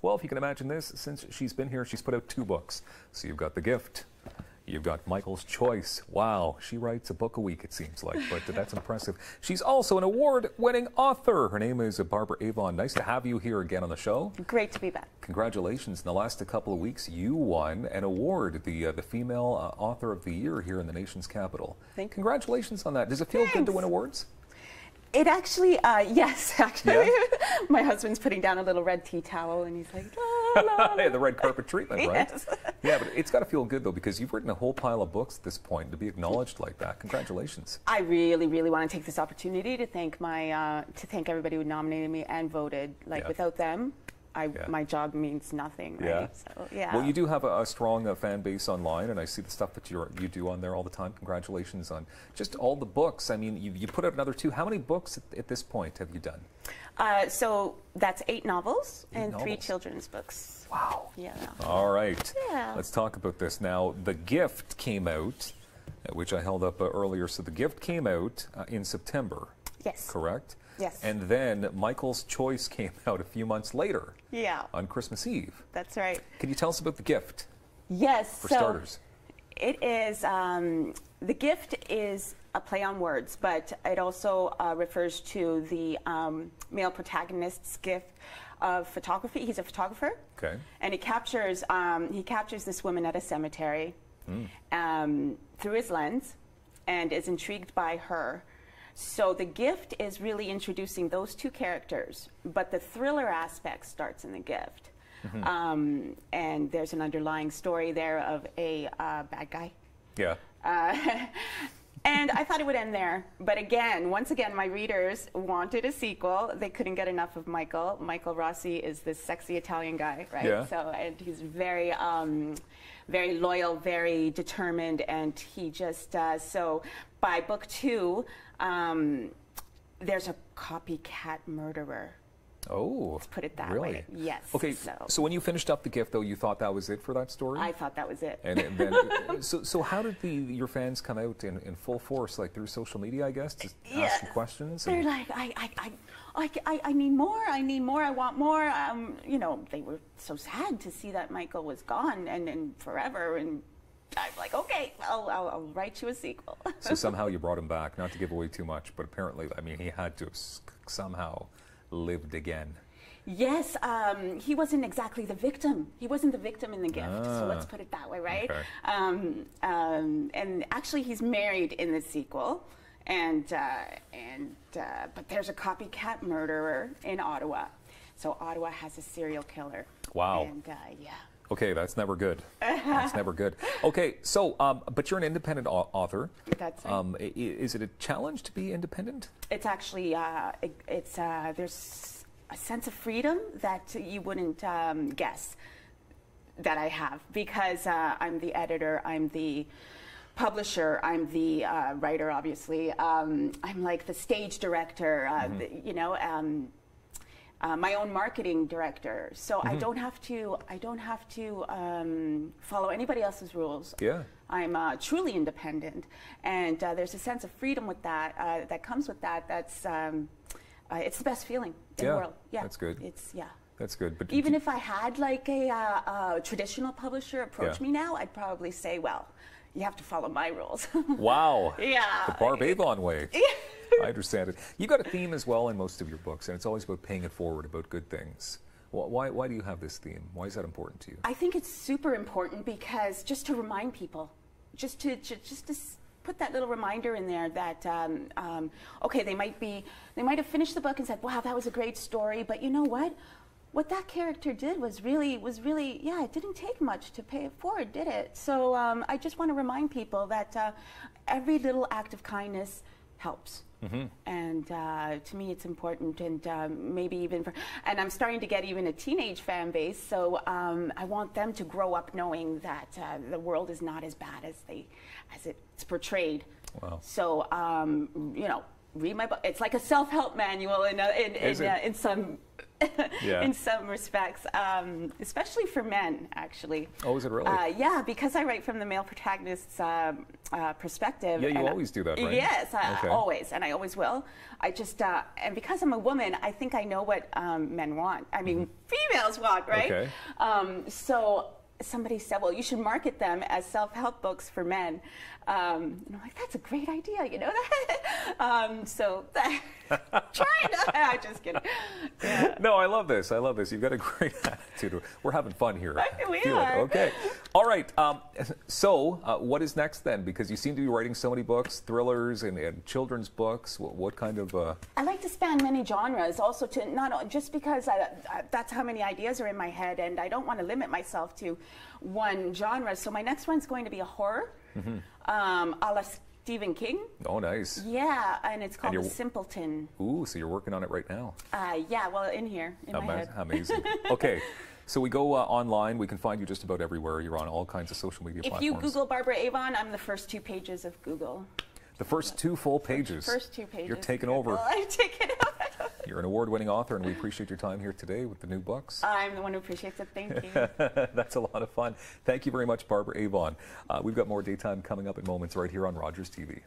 Well, if you can imagine this, since she's been here, she's put out 2 books. So you've got The Gift. You've got Michael's Choice. Wow, she writes a book a week, it seems like, but that's impressive. She's also an award-winning author. Her name is Barbara Avon. Nice to have you here again on the show. Great to be back. Congratulations. In the last couple of weeks, you won an award, the Female Author of the Year here in the nation's capital. Thank you. Congratulations on that. Does it feel good to win awards? It actually, yes, actually. Yeah? My husband's putting down a little red tea towel and he's like, la, la, la. The red carpet treatment, right? Yes. Yeah, but it's got to feel good, though, because you've written a whole pile of books at this point. To be acknowledged like that, congratulations. I really, really want to take this opportunity to thank thank everybody who nominated me and voted. Like, without them, my job means nothing, right? Yeah. So, yeah. Well, you do have a strong fan base online, and I see the stuff that you do on there all the time. Congratulations on just all the books. I mean, you put out another 2. How many books at this point have you done? So that's 8 novels and 3 children's books. Wow. Yeah. All right. Yeah. Let's talk about this now. The Gift came out, which I held up earlier. So The Gift came out in September. Yes. Correct? Yes. And then Michael's Choice came out a few months later. Yeah. On Christmas Eve. That's right. Can you tell us about The Gift? Yes. For starters. It is, The Gift is a play on words, but it also refers to the male protagonist's gift of photography. He's a photographer. Okay. And he captures this woman at a cemetery through his lens and is intrigued by her. So The Gift is really introducing those 2 characters, but the thriller aspect starts in The Gift. And there's an underlying story there of a bad guy. Yeah. And I thought it would end there. But again, once again, my readers wanted a sequel. They couldn't get enough of Michael. Michael Rossi is this sexy Italian guy, right? Yeah. So, and he's very, very loyal, very determined, and he just, so by book 2, there's a copycat murderer. Oh, let's put it that really? way. Yes. Okay. So when you finished up The Gift, though, you thought that was it for that story? I thought that was it. And then, so how did your fans come out in full force, like through social media, I guess, to ask you questions? They're like, I need more. I need more. I want more. You know, they were so sad to see that Michael was gone and forever. And I'm like, okay, I'll write you a sequel. So somehow you brought him back, not to give away too much, but apparently, I mean, he had to have somehow lived again. Yes, he wasn't exactly the victim. He wasn't the victim in The Gift, so let's put it that way, right? Okay. And actually, he's married in the sequel, but there's a copycat murderer in Ottawa. So Ottawa has a serial killer. Wow. And yeah. Okay, that's never good. That's never good. Okay, so, but you're an independent author. That's right. Is it a challenge to be independent? It's actually, there's a sense of freedom that you wouldn't guess that I have, because I'm the editor, I'm the publisher, I'm the writer, obviously. I'm like the stage director, you know, my own marketing director, so I don't have to follow anybody else's rules. Yeah, I'm truly independent, and there's a sense of freedom with that that comes with that. That's it's the best feeling in the world. Yeah, that's good. It's that's good. But even if I had like a traditional publisher approach me now, I'd probably say, well, you have to follow my rules. Wow. Yeah. The Barbara Avon way. I understand it. You got a theme as well in most of your books, and it's always about paying it forward, about good things. Why do you have this theme? Why is that important to you? I think it's super important because just to remind people, just to put that little reminder in there that okay, they might have finished the book and said, wow, that was a great story, but you know what? What that character did was really, yeah, it didn't take much to pay it forward, did it? So I just want to remind people that every little act of kindness helps. And to me, it's important, and maybe even and I'm starting to get even a teenage fan base, so I want them to grow up knowing that the world is not as bad as it's portrayed. Wow. So, you know, read my book. It's like a self-help manual in some Yeah. in some respects, especially for men, actually. Oh, is it really? Yeah, because I write from the male protagonist's perspective. Yeah, you always do that, right? Yes, Okay. always, and I always will. I just, and because I'm a woman, I think I know what men want. I mean, females want, right? Okay. So somebody said, well, you should market them as self-help books for men. And I'm like, that's a great idea, you know that? So trying to, I'm just kidding. Yeah. No, I love this. I love this. You've got a great attitude. We're having fun here. We Feel it. are. Okay. All right. So what is next then? Because you seem to be writing so many books, thrillers and children's books. What kind of... I like to span many genres also, to not just because that's how many ideas are in my head, and I don't want to limit myself to one genre. So my next one's going to be a horror, a la Stephen King. Oh, nice. Yeah, and it's called The Simpleton. Ooh, so you're working on it right now. Yeah, well, in here, in my head. Amazing. Okay. So we go online. We can find you just about everywhere. You're on all kinds of social media platforms. If you Google Barbara Avon, I'm the first 2 pages of Google. The first 2 full pages. First 2 pages. You're taking over. I'm taking over. You're an award-winning author, and we appreciate your time here today with the new books. I'm the one who appreciates it. Thank you. That's a lot of fun. Thank you very much, Barbara Avon. We've got more Daytime coming up in moments right here on Rogers TV.